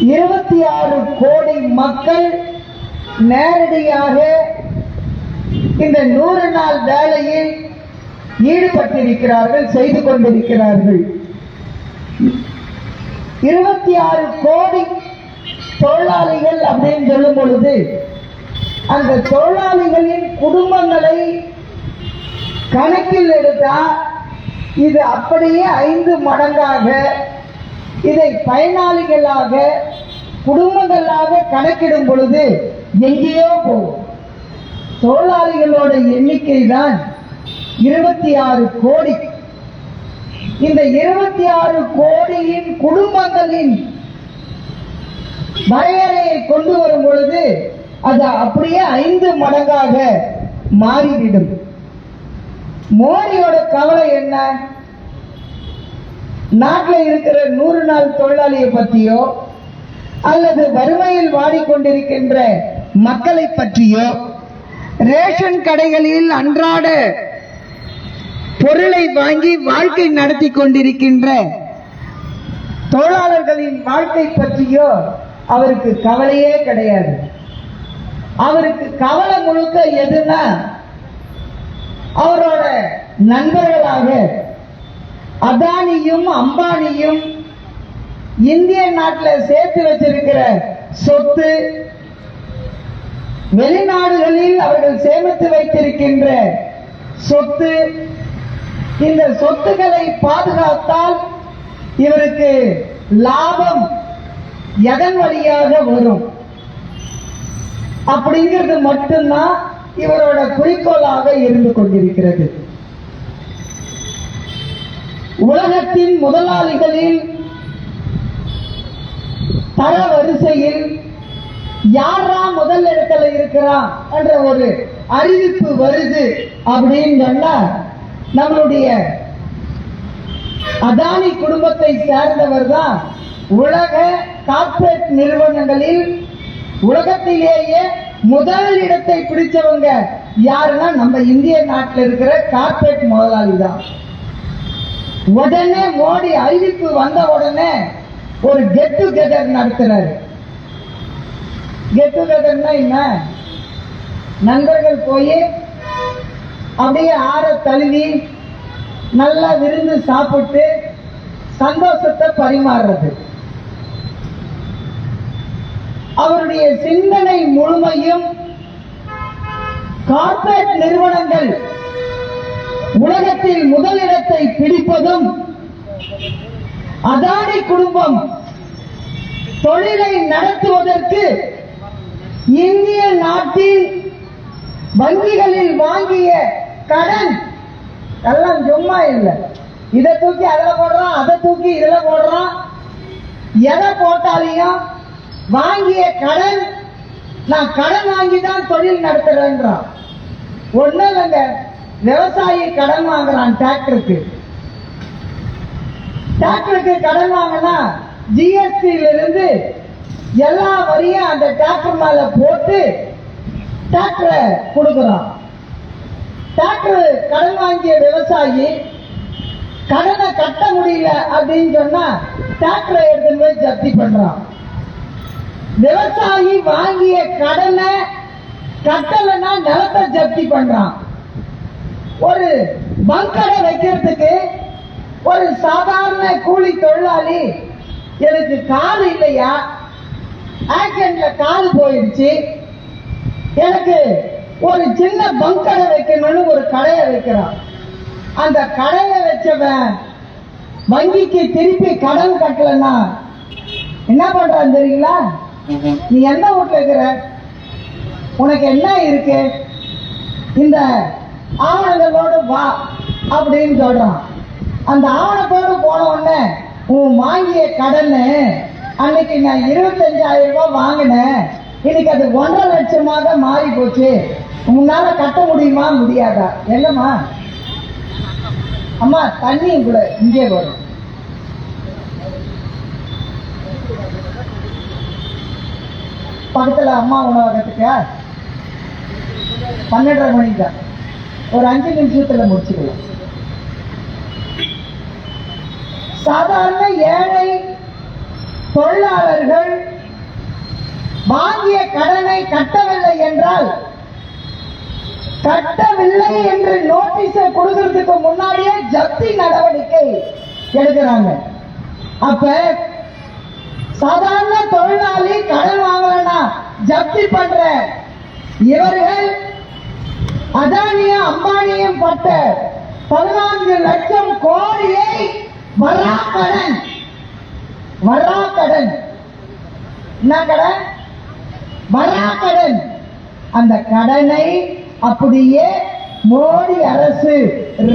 26 கோடி மக்கள் நேரடியாக இந்த 100 நாள் வேலையில் ஈடுபட்டிருக்கிறார்கள், செய்து கொண்டிருக்கிறார்கள். 26 கோடி தொழிலாளிகள் அப்படின்னு சொல்லும் பொழுது அந்த தொழிலாளிகளின் குடும்பங்களை கணக்கில் எடுத்தா இது அப்படியே 5 மடங்காக இதை பயனாளிகளாக குடும்பங்களாக கணக்கிடும் பொழுது எங்கேயோ போகும். தொழிலாளிகளோட எண்ணிக்கை தான் 26 கோடி. இந்த 26 கோடியின் குடும்பங்களின் வரையறையை கொண்டு வரும் பொழுது அது அப்படியே 5 மடங்காக மாறிவிடும். மோடியோட கவலை என்ன? நாட்டில் இருக்கிற 100 நாள் தொழிலாளியை பற்றியோ அல்லது வறுமையில் வாடிக்கொண்டிருக்கின்ற மக்களை பற்றியோ, ரேஷன் கடைகளில் அன்றாட பொருளை வாங்கி வாழ்க்கை நடத்தி கொண்டிருக்கின்ற தொழிலாளர்களின் வாழ்க்கை பற்றியோ அவருக்கு கவலையே கிடையாது. அவருக்கு கவலை முழுக்க எதுனா அவரோட நண்பர்களாக அதானியும் அம்பானியும் இந்திய நாட்டில் சேர்த்து வச்சிருக்கிற சொத்து, வெளிநாடுகளில் அவர்கள் சேமித்து வைத்திருக்கின்ற சொத்து, இந்த சொத்துக்களை பாதுகாத்தால் இவருக்கு லாபம் எதன் வழியாக வரும் அப்படிங்கிறது மட்டும்தான் இவரோட குறிக்கோளாக இருந்து கொண்டிருக்கிறது. உலகத்தின் முதலாளிகளில் தர வரிசையில் யாரா முதல் இடத்துல இருக்கிறான் என்ற ஒரு அறிவிப்பு வருது அப்படின்னு சொன்னா நம்மளுடைய அதானி குடும்பத்தை சேர்ந்தவர் தான் உலக கார்ப்பரேட் நிறுவனங்களில் உலகத்திலேயே முதல் இடத்தை பிடிச்சவங்க யாருன்னா நம்ம இந்திய நாட்டில் இருக்கிற கார்ப்பரேட் முதலாளி தான். உடனே மோடி அறிவிப்பு வந்த உடனே ஒரு கெட் டுகெதர் நடத்துறாரு. கெட் டுகெதர்னா என்ன? நண்பர்கள் போய் அப்படியே ஆற தழுவி நல்லா விருந்து சாப்பிட்டு சந்தோஷத்தை பரிமாறுறது. அவருடைய சிந்தனை முழுமையும் கார்ப்பரேட் நிறுவனங்கள் உலகத்தில் முதலிடத்தை பிடிப்பதும், அதானி குடும்பம் தொழிலை நடத்துவதற்கு இந்திய நாட்டின் வங்கிகளில் வாங்கிய கடன் எல்லாம் சும்மா இல்லை. இதை தூக்கி அதில் போடுறான், அதை தூக்கி இதுல போடுறான். எதை போட்டாலையும் வாங்கிய கடன், நான் கடன் வாங்கி தான் தொழில் நடத்துறேன்றான். ஒண்ணு இல்லைங்க, விவசாயி கடன் வாங்குறான் டிராக்டருக்கு. டிராக்டருக்கு கடன் வாங்கினா ஜிஎஸ்டியில இருந்து எல்லா வரியும் அந்த டிராக்டர் மேல போட்டு டிராக்டரை கொடுக்குறான். டிராக்டர் கடன் வாங்கிய விவசாயி கடனை கட்ட முடியல அப்படின்னு சொன்னா டிராக்டரை எடுத்துட்டு போய் ஜப்தி பண்றான். விவசாயி வாங்கிய கடனை கட்டலைன்னா நிலத்தை ஜப்தி பண்றான். ஒரு பங்கடை வைக்கிறதுக்கு ஒரு சாதாரண கூலி தொழிலாளி, எனக்கு கால் இல்லையா, ஆக்சிடென்ட்ல கால் போயிடுச்சு, எனக்கு ஒரு சின்ன பங்கடை வைக்கணும்னு ஒரு கடையை வைக்கிறான். அந்த கடையை வச்சவன் வங்கிக்கு திருப்பி கடன் கட்டலன்னா என்ன பண்றான் தெரியுங்களா? நீ எந்த வீட்டுல இருக்கிற, உனக்கு என்ன இருக்கு, இந்த ஆவணங்களோடு வா அப்படின்னு சொல்றான். அந்த ஆவணத்தோடு போன உடனே உன் வாங்கிய கடன் அன்னைக்கு நான் 25,000 ரூபாய் வாங்கினேன், இன்னைக்கு அது 1.5 லட்சமாக மாறி போச்சு, உன்னால கட்ட முடியுமா முடியாதா? என்னம்மா அம்மா தண்ணியும் கூட இங்கே வரும். பக்கத்துல அம்மா உணவகத்துக்கு 12:30 மணிக்கு தான், ஒரு 5 நிமிஷத்துல முடிச்சுக்கலாம். சாதாரண ஏழை தொழிலாளர்கள் கட்டவில்லை என்றால், கட்டவில்லை என்று நோட்டீஸை கொடுக்கறதுக்கு முன்னாடியே ஜப்தி நடவடிக்கை எடுக்கிறாங்க. அப்ப சாதாரண தொழிலாளி கடன் வாங்கலன்னா ஜப்தி பண்ற இவர்கள் அதானியும் அம்பானியும் பட்ட 14 லட்சம் கோடியை வராக்கடன், என்ன கடன்? வராக்கடன். அந்த கடனை அப்படியே மோடி அரசு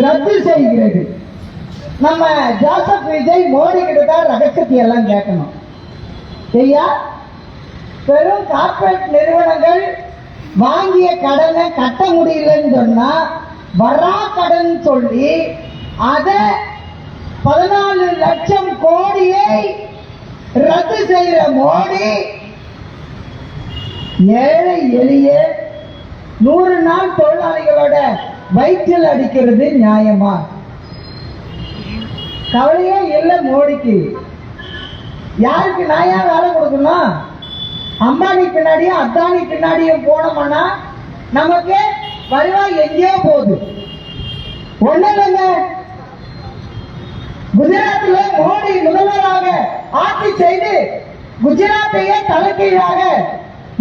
ரத்து செய்கிறது. நம்ம ஜோசப் விஜய் மோடி கிட்ட தான் ரகசியத்தை எல்லாம் கேட்கணும். சரியா? பெரும் கார்பரேட் நிறுவனங்கள் வாங்கிய கடனை கட்ட முடியலன்னு சொன்னா வரா கடன் சொல்லி அத 14 லட்சம் கோடியை ரத்து செய்கிற மோடி ஏழை எளிய 100 நாள் தொழிலாளிகளோட வயிற்றில் அடிக்கிறது நியாயமா? கவலையே இல்லை மோடிக்கு. யாருக்கு நியாயா வேலை கொடுக்கணும்? அம்பானி பின்னாடியும் அத்தானி பின்னாடியும் போனோம்னா நமக்கு வருவாய் எங்கேயோ போகுது. ஒண்ணு இல்லைங்க, குஜராத்தில் மோடி முதல்வராக ஆட்சி செய்து குஜராத்தையே தலைகீழாக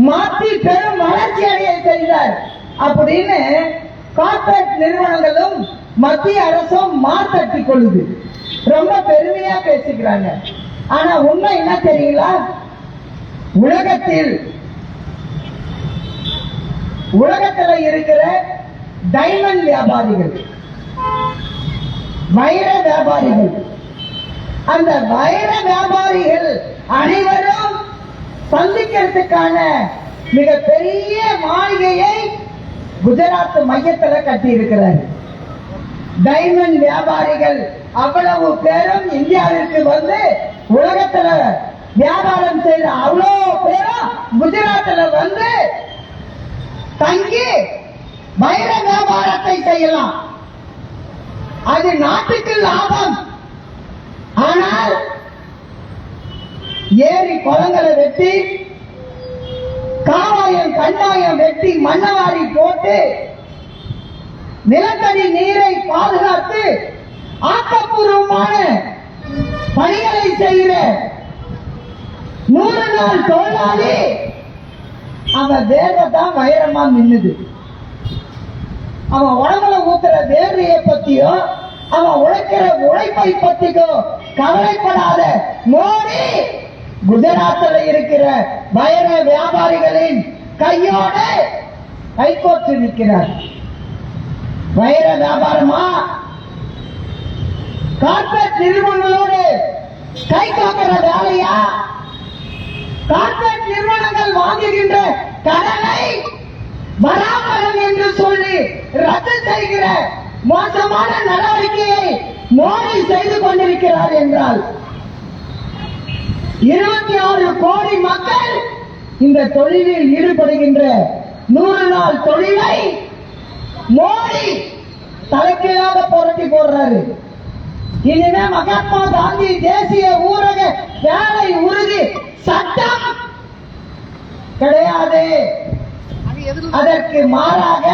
மாற்றி பெரும் வளர்ச்சி அடைய செய்தார் அப்படின்னு கார்பரேட் நிறுவனங்களும் மத்திய அரசும் மாத்தட்டி கொள்ளுது. ரொம்ப பெருமையா பேசிக்கிறாங்க. ஆனா உண்மை என்ன தெரியுங்களா? உலகத்தில் இருக்கிற டைமண்ட் வியாபாரிகள், வைர வியாபாரிகள், அந்த வைர வியாபாரிகள் அனைவரும் சந்திக்கிறதுக்கான மிகப்பெரிய மாளிகையை குஜராத் மையத்தில் கட்டி இருக்கிறார். டைமண்ட் வியாபாரிகள் அவ்வளவு பேரும் இந்தியாவிற்கு வந்து உலகத்துல வியாபாரம் செய்த அவ்வளவு பேரும் குஜராத்தில் வந்து தங்கி வைர வியாபாரத்தை செய்யலாம். அது நாட்டுக்கு லாபம். ஆனால் ஏரி குளங்களை வெட்டி, காவாயம் கண்டாயம் வெட்டி, மண்ணவாரி போட்டு நிலத்தடி நீரை பாதுகாத்து ஆக்கப்பூர்வமான பணிகளை செய்கிற 100 நாள் தொழிலாளி அவன் வேர்வைதான் வைரமா மின்னுது. அவன் உடம்புல ஊத்துற வேர்வையை பத்தியோ அவன் உழைக்கிற உழைப்பை பத்தியோ கவலைப்படாத மோடி குஜராத்தில் இருக்கிற வைர வியாபாரிகளின் கையோடு கைகோர்த்து நிற்கிறார். வைர வியாபாரமா கார்பரேட் நிறுவனங்களோடு கை காக்கிற வேலையா? கார்பரேட் நிறுவனங்கள் வாங்குகின்ற கடனை வராக்கடன் என்று சொல்லி ரத்து செய்கிற மோசமான நடவடிக்கையை மோடி செய்து கொண்டிருக்கிறார் என்றால் 26 கோடி மக்கள் இந்த தொழிலில் ஈடுபடுகின்ற 100 நாள் தொழிலை மோடி தலைக்கீழாக புரட்டி போடுறாரு. இனிமே மகாத்மா காந்தி தேசிய ஊரக வேலை உறுதி சட்டம் கிடையாது. அதற்கு மாறாக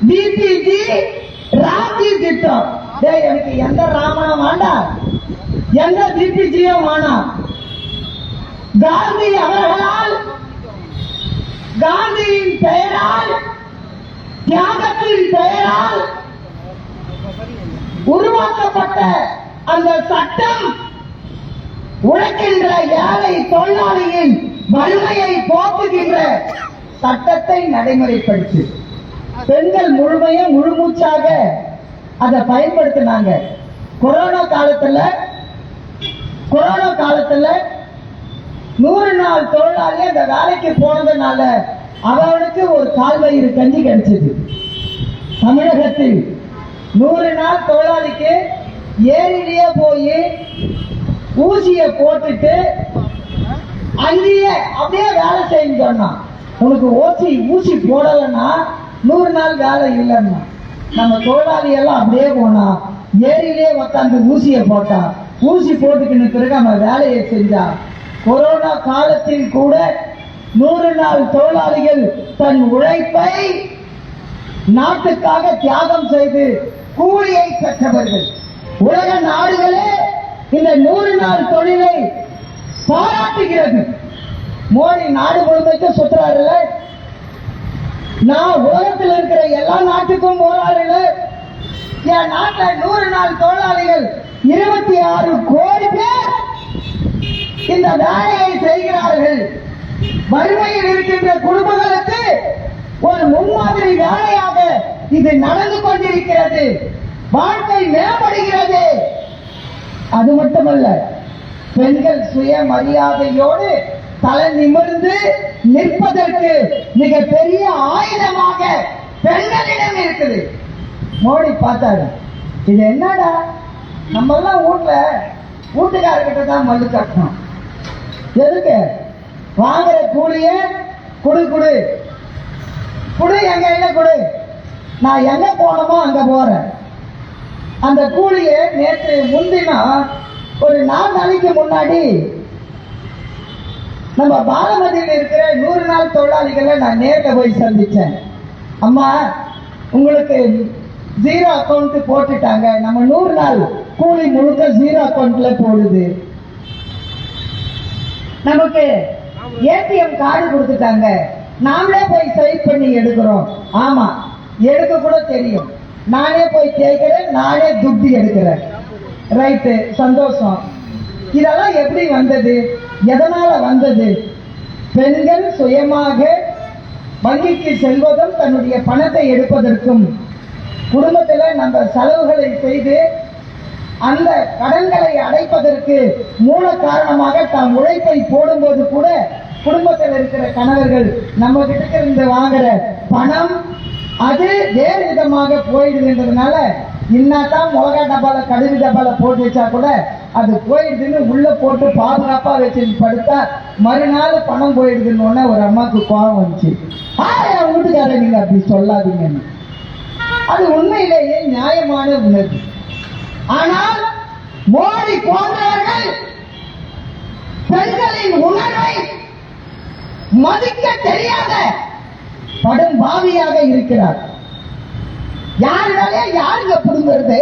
பிபிஜி ராம்ஜி திட்டம். எனக்கு எந்த ராமனும் வேண்டாம், எந்த பிபிஜியும் வேணாம். காந்தி அவர்களால், காந்தியின் பெயரால், தியாகத்தின் பெயரால் உருவாக்கப்பட்ட அந்த சட்டம் உழைக்கின்ற ஏழை தொழிலாளியின் வறுமையை போக்குகின்ற சட்டத்தை நடைமுறைப்படுத்தி பெண்கள் முழுமையும் முழுமூச்சாக அதை பயன்படுத்தினாங்க. கொரோனா காலத்துல 100 நாள் தொழிலாளி அந்த வேலைக்கு போனதுனால அவனுக்கு ஒரு கால்வயிறு கஞ்சி கிடைச்சது. தமிழகத்தில் 100 நாள் தொழிலாளிக்கு ஏரியிலேயே போய் ஊசியை போட்டுட்டு அங்கேயே அப்படியே வேலை செய்ய சொன்னான். உனக்கு ஊசி போடலைன்னா 100 நாள் வேலை இல்லைன்னா. நம்ம தொழிலாளி எல்லாம் அப்படியே போனா ஏரியிலேயே உட்காந்து ஊசியை போட்டான். ஊசி போட்டுக்கின பிறகு நம்ம வேலையை செஞ்சா. கொரோனா காலத்தில் கூட 100 நாள் தொழிலாளிகள் தன் உழைப்பை நாட்டுக்காக தியாகம் செய்து கூலியை பெற்றவர்கள். உலக நாடுகளே இந்த 100 நாள் தொழிலை பாராட்டுகிறது. மோடி நாடு முழுமைக்கு சுற்றுறாருல, நான் உலகத்தில் இருக்கிற எல்லா நாட்டுக்கும் போறாருல. என் நாட்டில் 100 நாள் தொழிலாளிகள் 26 கோடி பேர் இந்த வேலையை செய்கிறார்கள். வறுமையில் இருக்கின்ற குடும்பங்களுக்கு ஒரு முன்மாதிரி வேலையாக இது நடந்து கொண்டிருக்கிறது. வாழ்க்கை மேம்படுகிறது. அது மட்டுமல்ல, பெண்கள் சுயமரியாதையோடு தலை நிமிர்ந்து நிற்பதற்கு மிக பெரிய ஆயுதமாக பெண்களிடம் இருக்குது. மோடி பார்த்தாரு, இது என்னடா, நம்ம எல்லாம் வீட்டுக்காரர்கிட்ட தான் மல்லு கட்டணும். எதுக்கு? வாங்குற கூலிய குடு குடு குடு, எங்க கையில குடு, நான் எங்க போனோமோ அங்க போறேன். அந்த கூலிய நேற்று முந்தினா ஒரு 4 நாளைக்கு முன்னாடி நம்ம பாரமதியில் இருக்கிற 100 நாள் தொழிலாளிகளை நான் நேரில் போய் சந்திச்சேன். அம்மா, உங்களுக்கு 0 அக்கௌண்ட் போட்டுட்டாங்க, நம்ம 100 நாள் கூலி முழுக்க 0 அக்கௌண்ட்ல போடுது. நமக்கு ஏடிஎம் கார்டு கொடுத்துட்டாங்க, நாமளே போய் சைட் பண்ணி எடுக்கிறோம். ஆமா, எடுக்க கூட தெரியும். நானே போய் கேட்கிறேன், நானே துட்டு எடுக்கிறேன். ரைட்டு, சந்தோஷம். இதெல்லாம் எப்படி வந்தது? எதனால வந்தது? பெண்கள் சுயமாக வங்கிக்கு செல்வதும் தன்னுடைய பணத்தை எடுப்பதற்கும் குடும்பத்தில் நம்ம செலவுகளை செய்து அந்த கடன்களை அடைப்பதற்கு மூல காரணமாக தாம் உழைப்பை போடும்போது கூட குடும்பத்தில் இருக்கிற கணவர்கள் நம்ம கிட்ட இருந்து வாங்குற பணம் அது வேறு விதமாக போயிடுதுன்றதுனால இன்னதான் மிளகா டப்பால கடுகு டப்பால போட்டு வச்சா கூட அது போயிடுதுன்னு உள்ள போட்டு பாதுகாப்பா வச்சு படுத்தா மறுநாள் பணம் போயிடுதுன்னு ஒரு அம்மாவுக்கு கோபம் வந்துச்சு. என் வீட்டுக்காரர் நீங்க அப்படி சொல்லாதீங்கன்னு. அது உண்மையிலேயே நியாயமான உணர்வு. ஆனால் மோடி போன்றவர்கள் பெண்களின் உணர்வை மதிக்க தெரியாத படும் பாவியாக இருக்கிறார். யாருனாலே யாருங்க புடுங்கிறது?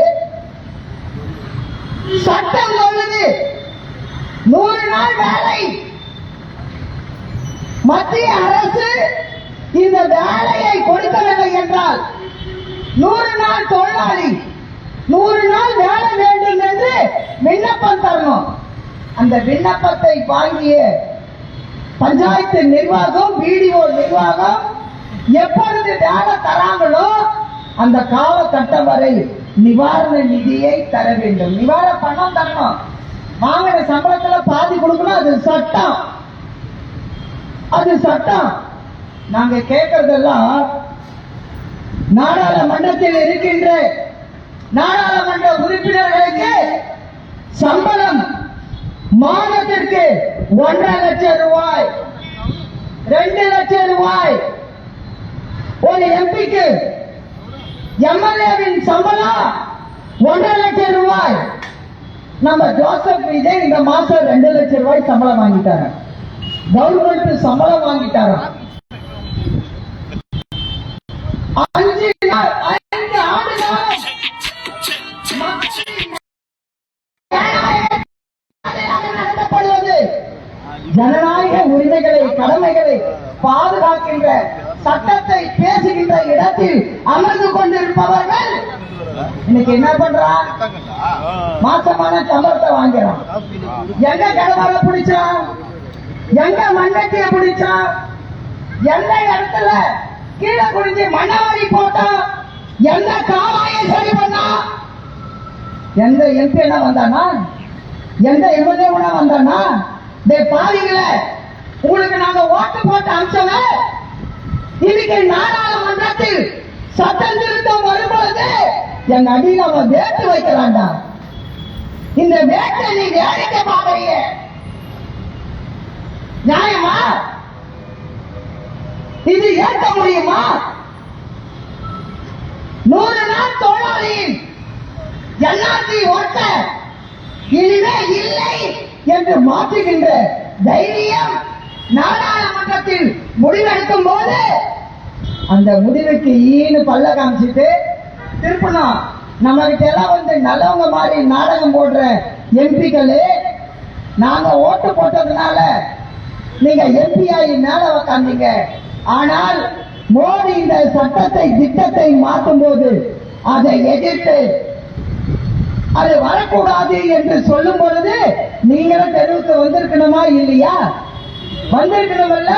சட்டம் சொல்லுது 100 நாள் வேலை. மத்திய அரசு இந்த வேலையை கொடுக்கவில்லை என்றால் 100 நாள் தொழிலாளி 100 நாள் வேலை வேண்டும் என்று விண்ணப்பம் தரணும். அந்த விண்ணப்பத்தை வாங்கிய பஞ்சாயத்து நிர்வாகம், பிடிஓ நிர்வாகம் எப்பொழுது வேலை தராங்களோ அந்த காலகட்டம் வரை நிவாரண நிதியை தர வேண்டும். நிவாரண பணம் தரணும். வாங்கின சம்பளத்துல பாதி கொடுக்கணும். அது சட்டம். அது சட்டம். நாங்க கேட்கறதெல்லாம் நாடாளுமன்றத்தில் இருக்கின்ற நாடாளுமன்ற உறுப்பினர்களுக்கு சம்பளம் மாதத்திற்கு 1.5 லட்சம் ரூபாய், 2 லட்சம் ரூபாய். ஒரு எம்பிக்கு எம்எல்ஏவின் சம்பளம் 1.5 லட்சம் ரூபாய். நம்ம ஜோசப் விஜய் இந்த மாசம் 2 லட்சம் ரூபாய் சம்பளம் வாங்கிட்டாரு. கவர்மெண்ட் சம்பளம் வாங்கிட்டாரு. 5 ஆண்டுகள் நடத்தப்படுவது ஜனநாயக உரிமைகளை, கடமைகளை பாதுகாக்கின்ற சட்டத்தை பேசுகின்ற இடத்தில் அமர்ந்து கொண்டிருப்பவர்கள் இன்னைக்கு என்ன பண்றான்? மாசமான சம்பளத்தை வாங்குறான். எங்க கடவால பிடிச்சான்? எங்க மண்ணட்டிய பிடிச்சான்? எந்த இடத்துல கீழே குடிஞ்சு மண்ணவாரி போட்டான்? எந்த காவாயை சரி பண்ணா? எந்த எம்பி என்ன வந்தானா? எந்த எம்எல்ஏ வந்தானா? பாதிகளை உங்களுக்கு நாங்க ஓட்டு போட்டு அம்சல. இன்னைக்கு நாடாளுமன்றத்தில் சட்டம் திருத்தம் வரும்பொழுது எங்க அடியில் அவன் வேட்டு வைக்கிறான்டா. இந்த வேட்டை நீ வேடிக்கை பாக்குறீங்க, நியாயமா? இது ஏற்க முடியுமா? 100 நாள் தொழிலாளியின் என்ஆர்சி ஓட்ட இனிமே இல்லை என்று மாற்றுகின்ற தைரியம் நாடாளுமன்றத்தில் முடிவெடுக்கும் போது அந்த முடிவுக்கு ஈனு பல்ல காமிச்சிட்டு திருப்பணும். நம்ம கிட்ட எல்லாம் வந்து நல்லவங்க மாதிரி நாடகம் போடுற எம்பிக்களே, நாங்க ஓட்டு போட்டதுனால நீங்க எம்பி ஆகி மேல உக்காந்தீங்க. ஆனால் மோடி இந்த சட்டத்தை திட்டத்தை மாற்றும் போது அதை எதிர்த்து அது வரக்கூடாது என்று சொல்லும் பொழுது நீங்களும் தெருவுக்கு வந்திருக்கணுமா இல்லையா? வந்திருக்கணும்ல.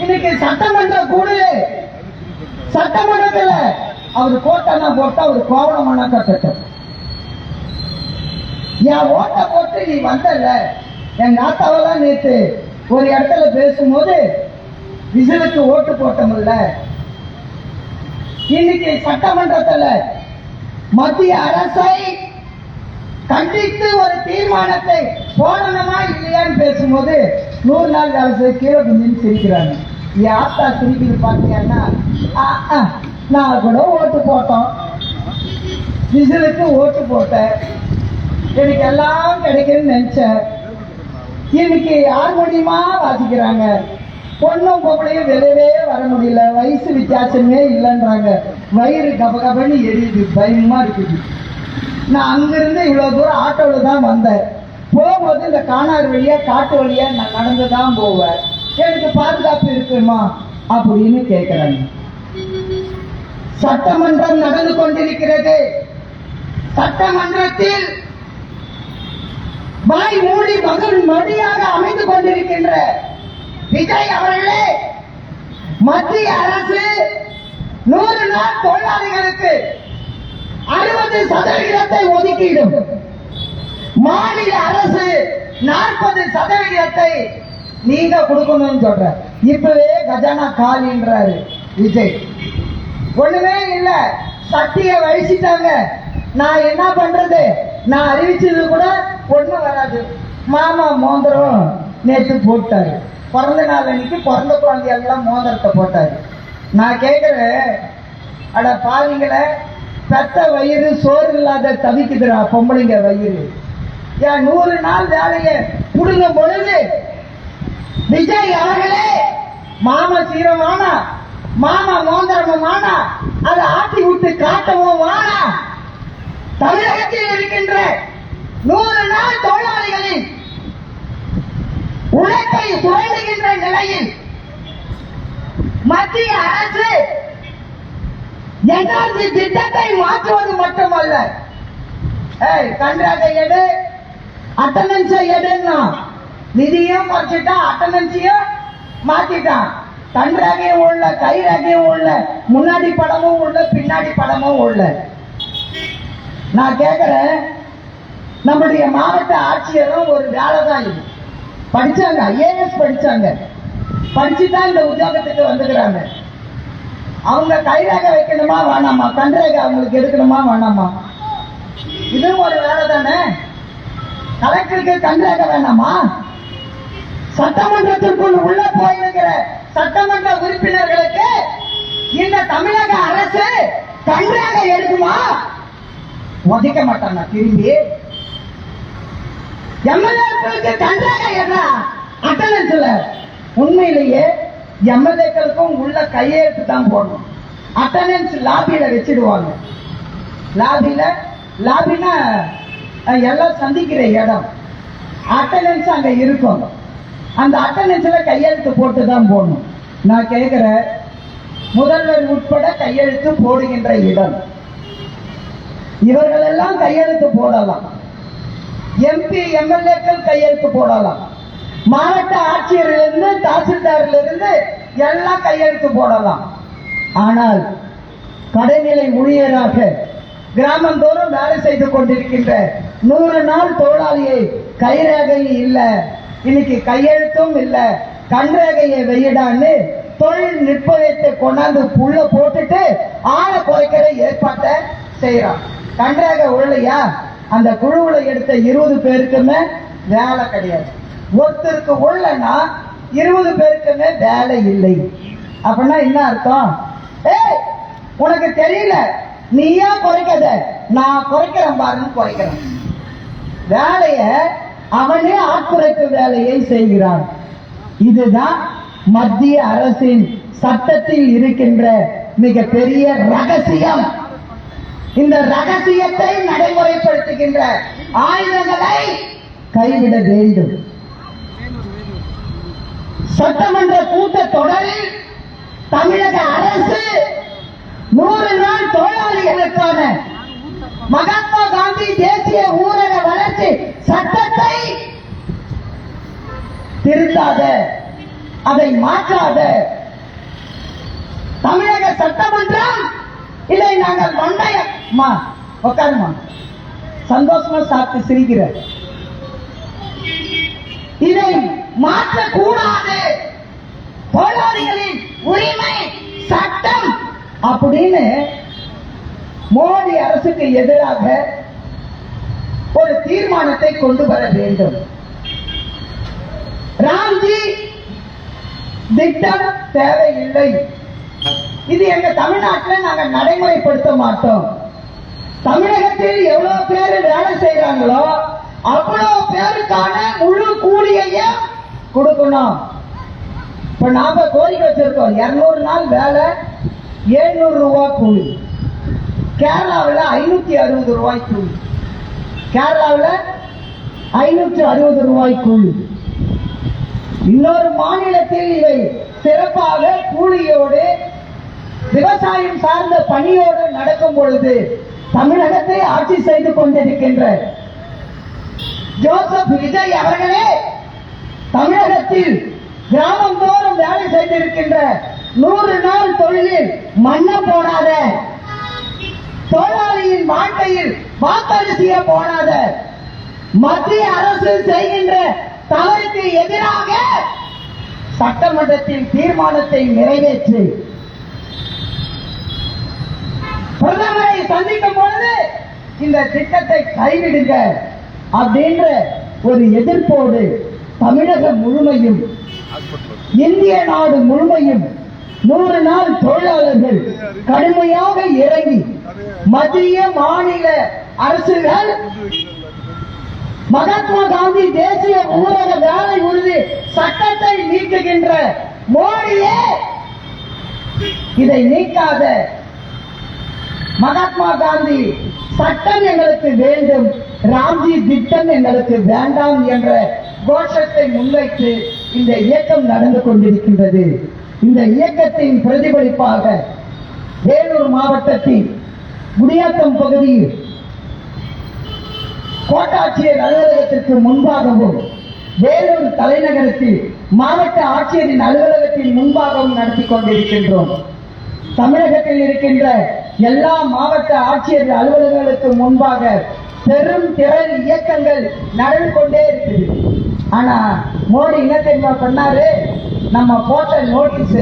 இன்னைக்கு சட்டமன்ற கூடு, சட்டமன்றத்தில் அவர் கோட்டை போட்டா ஒரு கோவணமான கட்டட்டும். என் ஓட்ட போட்டு நீ வந்தல. என் நாத்தாவெல்லாம் நேற்று ஒரு இடத்துல பேசும்போது விசிலுக்கு ஓட்டு போட்டோம்ல. இன்னைக்கு சட்டமன்றத்தில் மத்திய அரசை கண்டித்து ஒரு தீர்மானத்தை போடணுமா இல்லையான்னு பேசும்போது 100 நாள் அரசு கீழே குஞ்சின்னு சிரிக்கிறாங்க. என் ஆத்தா சிரிக்குது பார்த்தீங்கன்னா, நான் கூட ஓட்டு போட்டோம், விசிலுக்கு ஓட்டு போட்டேன், எனக்கு எல்லாம் கிடைக்குன்னு நினைச்சேன். இன்னைக்கு ஹார்மோனியமா வாசிக்கிறாங்க. பொண்ணும் பொம்பளையும் வெளியவே வர முடியல, வயசு வித்தியாசமே இல்லைன்றாங்க. வயிறு கபகபன்னு எரியுது, பயமா இருக்குது. நான் அங்கிருந்து இவ்வளவு தூரம் ஆட்டோல தான் வந்தேன். போகும்போது இந்த காணார் வழியா காட்டு வழியா நான் நடந்துதான் போவேன். எனக்கு பாதுகாப்பு இருக்குமா அப்படின்னு கேட்கிறாங்க. சட்டமன்றம் நடந்து கொண்டிருக்கிறது. சட்டமன்றத்தில் வாய் மூடி மகன் மடியாக அமைந்து கொண்டிருக்கின்ற விஜய் அவர்களே, மத்திய அரசு 100 நாள் தொழிலாளிகளுக்கு 60% ஒதுக்கீடும், மாநில அரசு 40% நீங்க கொடுக்கணும்னு சொல்ற. இப்பவே கஜானா காலின்றாரு விஜய். ஒண்ணுமே இல்ல, சக்திய வழிச்சிட்டாங்க. நான் என்ன பண்றது? நான் அறிவிச்சது கூட ஒண்ணு வராது. மாமா மோதிரம் நேற்று போட்டாரு. பிறந்த நாள் அன்னைக்கு பிறந்த குழந்தையெல்லாம் மோதிரத்தை போட்டாரு. நான் கேட்கிறேன், அட பாவிங்கள, பெத்த வயிறு சோறு இல்லாத தவிக்குதுரா பொம்பளைங்க வயிறு. ஏன் 100 நாள் வேலையை புடுங்க பொழுது விஜய் அவர்களே, மாமா சீரம் வானா, மாமா மோந்திரமும் வானா, அதை ஆட்டி விட்டு காட்டவும் வானா. தமிழகத்தில் இருக்கின்ற 100 நாள் தொழிலாளிகளின் உழைப்பை சுரண்டுகின்ற நிலையில் மத்திய அரசு என்ஆர்சி திட்டத்தை மாற்றுவது மட்டுமல்ல, கன்றாக எடு, அட்டண்டன்ஸ் எடுன்னா நிதியும் குறைச்சிட்டான், அட்டண்டன்ஸையும் மாத்திட்டான். கன்றாகையும் உள்ள, கைராகையும் உள்ள, முன்னாடி படமும் உள்ள, பின்னாடி படமும் உள்ள. நான் கேட்கிறேன், நம்முடைய மாவட்ட ஆட்சியரும் ஒரு வேலை தான் படிச்சாங்க, ஐஏஎஸ் படிச்சாங்க, படிச்சுதான் இந்த உத்தியோகத்துக்கு வந்துக்கிறாங்க. அவங்க கைரேகை வைக்கணுமா வேணாமா? கன்ரேகை அவங்களுக்கு எடுக்கணுமா வேணாமா? இதுவும் ஒரு வேலை தானே. கலெக்டருக்கு கன்ரேகை வேணாமா? சட்டமன்றத்திற்குள் உள்ள போயிருக்கிற சட்டமன்ற உறுப்பினர்களுக்கு இந்த தமிழக அரசு கன்ரேகை எடுக்குமா? ஒதுக்க மாட்டாங்க. திரும்பி எம்எல்ஏக்களுக்கு கன்ரேகை என்ன அட்டண்டன்ஸ்ல? உண்மையிலேயே எம்எல்ஏக்களுக்கும் உள்ள கையெழுத்து தான் போடணும். அட்டண்டன்ஸ் லாபியில வச்சிடுவாங்க. லாபினா எல்லாம் சந்திக்கிற இடம். அட்டண்டன்ஸ் அங்க இருக்கும். அந்த அட்டண்டன்ஸ்ல கையெழுத்து போட்டு தான் போடணும். நான் கேட்கிறேன், முதல்வர் உட்பட கையெழுத்து போடுகின்ற இடம், இவர்கள் எல்லாம் கையெழுத்து போடலாம். எம்பி எம்எல்ஏக்கள் கையெழுத்து போடலாம். மாவட்ட ஆட்சியரிலிருந்து தாசில்தாரிலிருந்து எல்லாம் கையெழுத்து போடலாம். ஆனால் கடைநிலை ஊழியராக கிராமந்தோறும் வேலை செய்து கொண்டிருக்கின்ற 100 நாள் தொழிலாளியை கைரேகையும் இல்ல, இன்னைக்கு கையெழுத்தும் இல்ல, கண்ரேகையை வெயிடான்னு தொழில்நுட்பத்தை கொண்டாந்து புள்ள போட்டுட்டு ஆளை குறைக்கிற ஏற்பாட்டை செய்யறான். கண்ரேகை உள்ளையா? அந்த குழுவுல எடுத்த 20 பேருக்குமே வேலை கிடையாது. ஒருத்தருக்கு உள்ளனா 20 பேருக்குமே வேலை இல்லை. அப்படின்னா என்ன அர்த்தம்? உனக்கு தெரியல, நீயா குறைக்காத, நான் குறைக்கிறேன் பாருன்னு குறைக்கிறேன். வேலைய அவனே ஆட்குறைப்பு வேலையை செய்கிறான். இதுதான் மத்திய அரசின் சட்டத்தில் இருக்கின்ற மிக பெரிய ரகசியம். இந்த ரகசியத்தை நடைமுறைப்படுத்துகின்ற ஆயுதங்களை கைவிட வேண்டும். சட்டமன்ற கூட்டத்தொடரில் தமிழக அரசு 100 நாள் தொழிலாளிகளுக்கான மகாத்மா காந்தி தேசிய ஊரக வளர்ச்சி சட்டத்தை திருத்தாத, அதை மாற்றாத தமிழக சட்டமன்றம் இதை நாங்கள் மண்டையம்மா உட்காருமா சந்தோஷமா சாப்பிட்டு சிரிக்கிற இதை மாற்றக்கூடாது, தொழிலாளிகளின் உரிமை சட்டம் அப்படின்னு மோடி அரசுக்கு எதிராக ஒரு தீர்மானத்தை கொண்டு வர வேண்டும். ராம்ஜி திட்டம் தேவையில்லை. இது எங்க தமிழ்நாட்டில் நாங்க நடைமுறைப்படுத்த மாட்டோம். தமிழகத்தில் எவ்வளவு பேர் வேலை செய்யறாங்களோ அவ்வளவு பேருக்கான முழு கூலியையும் கொடுக்கணும். இப்ப நாம கோரிக்கை வச்சிருக்கோம் 200 நாள் வேலை 700 ரூபாய் கூலி. கேரளாவில் 560 ரூபாய் கூலி. கேரளாவில் 560 ரூபாய் கூலி. இன்னொரு மாநிலத்தில் இவை சிறப்பாக கூலியோடு விவசாயம் சார்ந்த பணியோடு நடக்கும் பொழுது தமிழகத்தை ஆட்சி செய்து கொண்டிருக்கின்ற ஜோசப் விஜய் அவர்களே தமிழகத்தில் கிராமந்தோறும் வேலை செய்திருக்கின்ற 100 நாள் தொழிலில் மண்ணம் போடாத, தொழிலாளியின் வாழ்க்கையில் வாக்களிசிய போடாத மத்திய அரசு செய்கின்ற தவறுக்கு எதிராக சட்டமன்றத்தில் தீர்மானத்தை நிறைவேற்றி பிரதமரை சந்திக்கும் பொழுது இந்த திட்டத்தை கைவிடுங்க அப்படின்ற ஒரு எதிர்ப்போடு தமிழகம் முழுமையும் இந்திய நாடு முழுமையும் 100 நாள் தொழிலாளர்கள் கடுமையாக இறங்கி மத்திய மாநில அரசுகள் மகாத்மா காந்தி தேசிய ஊரக வேலை உறுதி சட்டத்தை நீக்குகின்ற மோடியே இதை நீக்காத, மகாத்மா காந்தி சட்டம் எங்களுக்கு வேண்டும், ராம்ஜி திட்டம் எங்களுக்கு வேண்டாம் என்ற கோஷத்தை முன்வைத்து இந்த இயக்கம் நடந்து கொண்டிருக்கின்றது. இந்த இயக்கத்தின் பிரதிபலிப்பாக வேலூர் மாவட்டத்தின் குடியாத்தம் பகுதியில் கோட்டாட்சியர் அலுவலகத்திற்கு முன்பாகவும் வேலூர் தலைநகரத்தில் மாவட்ட ஆட்சியரின் அலுவலகத்தின் முன்பாகவும் நடத்தி கொண்டிருக்கின்றோம். தமிழகத்தில் இருக்கின்ற எல்லா மாவட்ட ஆட்சியர் அலுவலகங்களுக்கு முன்பாக பெரும் திரள் இயக்கங்கள் நடந்து கொண்டே இருக்குது. ஆனா மோடி என்ன தெரியுமா பண்ணாரு, நம்ம போட்ட நோட்டீஸ்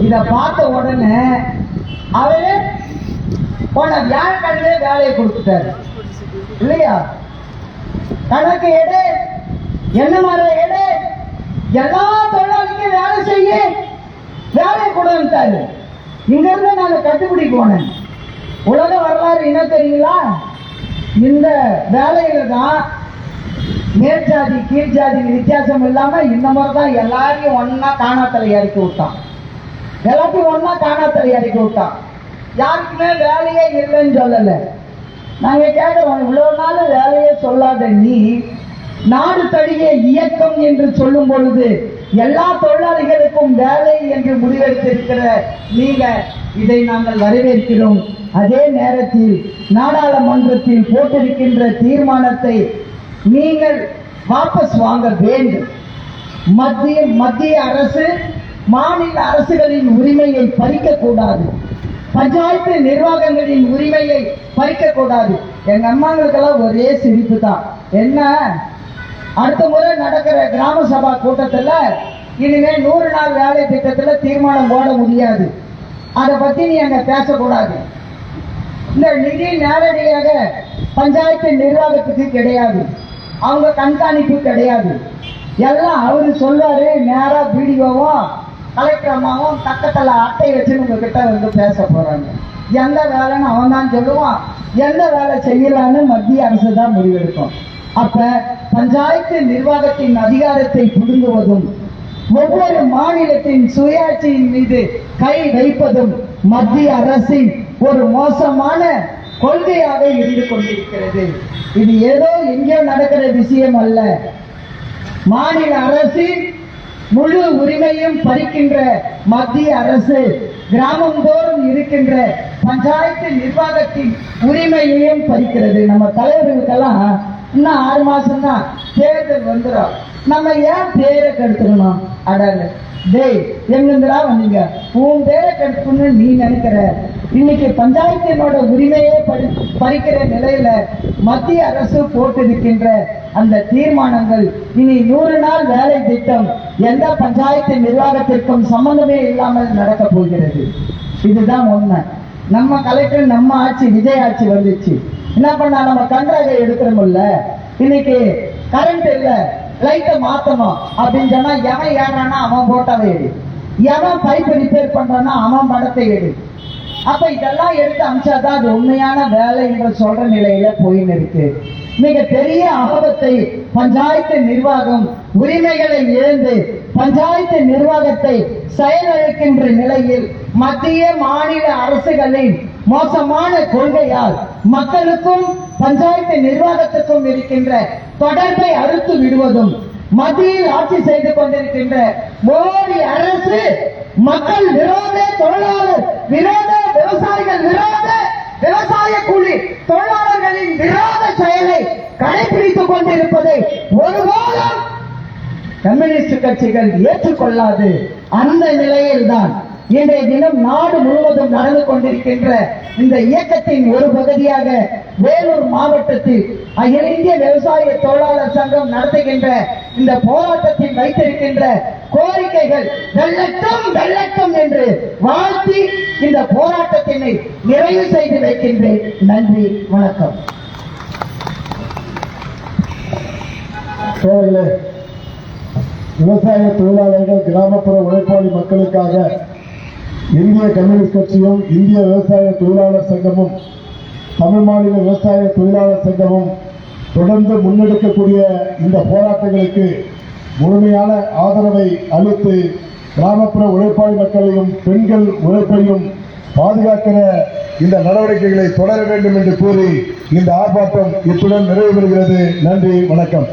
இத பார்த்த உடனே அவரு போன வியாழக்கிழமையே வேலையை கொடுத்துட்டாரு இல்லையா? கணக்கு எடு, என்ன மாதிரி எடு, எல்லா தொழிலாளிக்கும் வேலை செய்ய வேலை கொடுத்தாரு. இங்க இருந்து நான் கட்டுப்பிடி போனேன். உலக வரலாறு என்ன தெரியுங்களா? இந்த வேலையில தான் மேற்சாதி கீழ்ஜாதி வித்தியாசம் இல்லாம இந்த மாதிரி தான் எல்லாரையும் ஒன்னா காணாத்தலை இறக்கி விட்டான். எல்லாத்தையும் ஒன்னா காணாத்தலை இறக்கி விட்டான். யாருக்குமே வேலையே இல்லைன்னு சொல்லல. நாங்க கேட்கிறோம், இவ்வளவு நாள் வேலையே சொல்லாத நீ நாடு தழுவிய இயக்கம் என்று சொல்லும் பொழுது எல்லா தொழிலாளிகளுக்கும் வேலை என்று முடிவெடுத்திருக்கிற நீங்க இதை நாங்கள் வரவேற்கிறோம். அதே நேரத்தில் நாடாளுமன்றத்தில் போட்டிருக்கின்ற தீர்மானத்தை நீங்கள் வாபஸ் வாங்க வேண்டும். மத்திய அரசு மாநில அரசுகளின் உரிமையை பறிக்கக்கூடாது, பஞ்சாயத்து நிர்வாகங்களின் உரிமையை பறிக்கக்கூடாது. எங்க அம்மாங்களுக்கெல்லாம் ஒரே சிரிப்பு தான். என்ன, அடுத்த முறை நடக்கிற கிராம சபா கூட்டத்தில் இனிமே 100 நாள் வேலை திட்டத்தில் தீர்மானம் போட முடியாது, அதை பத்தி நீ அங்க பேசக்கூடாது. இந்த நிதி நேரடியாக பஞ்சாயத்து நிர்வாகத்துக்கு கிடையாது, அவங்க கண்காணிப்பு கிடையாது. எல்லாம் அவரு சொல்றாரு, நேரா பிடிஓவும் கலெக்டர் அம்மாவும் பக்கத்துல அட்டை வச்சு உங்ககிட்ட வந்து பேச போறாங்க. எந்த வேலைன்னு அவன் தான் சொல்லுவான், எந்த வேலை செய்யலான்னு மத்திய அரசு தான் முடிவெடுக்கும். அப்ப பஞ்சாயத்து நிர்வாகத்தின் அதிகாரத்தை புடுங்குவதும் ஒவ்வொரு மாநிலத்தின் சுயாட்சியின் மீது கை வைப்பதும் மத்திய அரசின் ஒரு மோசமான கொள்கையாக இருந்து கொண்டிருக்கிறது. இது ஏதோ எங்கேயோ நடக்கிற விஷயம் அல்ல. மாநில அரசின் முழு உரிமையும் பறிக்கின்ற மத்திய அரசு கிராமந்தோறும் இருக்கின்ற பஞ்சாயத்து நிர்வாகத்தின் உரிமையையும் பறிக்கிறது. நம்ம தலைவர்களுக்கெல்லாம் இன்னும் 6 மாசம் தான் தேர்தல் வந்துடும். நம்ம ஏன் பேரை கெடுத்துக்கணும்? அடல் டேய் எங்கிருந்துடா வந்தீங்க? உன் பேரை கெடுக்கணும்னு நீ நினைக்கிற. இன்னைக்கு பஞ்சாயத்தினோட உரிமையே பறிக்கிற நிலையில மத்திய அரசு போட்டிருக்கின்ற அந்த தீர்மானங்கள் இனி 100 நாள் வேலை திட்டம் எந்த பஞ்சாயத்து நிர்வாகத்திற்கும் சம்பந்தமே இல்லாமல் நடக்க போகிறது. இதுதான் உண்மை. நம்ம கலெக்டர் நம்ம ஆட்சி விஜய் ஆட்சி வந்துச்சு. என்ன பண்ணா நம்ம கன்றாக எடுக்கிறோம்ல. இன்னைக்கு கரண்ட் இல்ல, லைட்டை மாத்தணும் அப்படின்னு சொன்னா எவன் ஏறானா அவன் போட்டாவே எடு, எவன் பைப் ரிப்பேர் பண்றானா அவன் படத்தை எடு. அப்ப இதெல்லாம் எடுத்து அமிச்சாதான் அது உண்மையான வேலை என்று சொல்ற நிலையில போயின்னு இருக்கு. மிக பெரிய ஆபத்தை பஞ்சாயத்து நிர்வாகம் உரிமைகளை இழந்து பஞ்சாயத்து நிர்வாகத்தை செயலிழக்கின்ற நிலையில் மத்திய மாநில அரசுகளின் மோசமான கொள்கையால் மக்களுக்கும் பஞ்சாயத்து நிர்வாகத்துக்கும் இருக்கின்ற தொடர்பை அறுத்து விடுவதும் மத்தியில் ஆட்சி செய்து கொண்டிருக்கின்ற மோடி அரசு மக்கள் விரோத, தொழிலாளர் விரோத, விவசாயிகள் விரோத, விவசாய கூலி தொழிலாளர்களின் விரோத செயலை கடைபிடித்துக் கொண்டிருப்பதை ஒருபோதும் கம்யூனிஸ்ட் கட்சிகள் ஏற்றுக்கொள்ளாது. அந்த நிலையில்தான் இன்றைய தினம் நாடு முழுவதும் நடந்து கொண்டிருக்கின்ற இந்த இயக்கத்தின் ஒரு பகுதியாக வேலூர் மாவட்டத்தில் அகில இந்திய விவசாய தொழிலாளர் சங்கம் நடத்துகின்ற இந்த போராட்டத்தில் வைத்திருக்கின்ற கோரிக்கைகள் வெள்ளட்டும் வெள்ளட்டும் என்று வாழ்த்தி இந்த போராட்டத்தினை நிறைவு செய்து வைக்கின்றேன். நன்றி, வணக்கம். விவசாய தொழிலாளர்கள், கிராமப்புற உழைப்பாளி மக்களுக்காக இந்திய கம்யூனிஸ்ட் கட்சியும் இந்திய விவசாய தொழிலாளர் சங்கமும் தமிழ் மாநில விவசாய தொழிலாளர் சங்கமும் தொடர்ந்து முன்னெடுக்கக்கூடிய இந்த போராட்டங்களுக்கு முழுமையான ஆதரவை அளித்து கிராமப்புற உழைப்பாளி மக்களையும் பெண்கள் உழைப்பையும் பாதுகாக்கிற இந்த நடவடிக்கைகளை தொடர வேண்டும் என்று கூறி இந்த ஆர்ப்பாட்டம் இத்துடன் நிறைவு பெறுகிறது. நன்றி, வணக்கம்.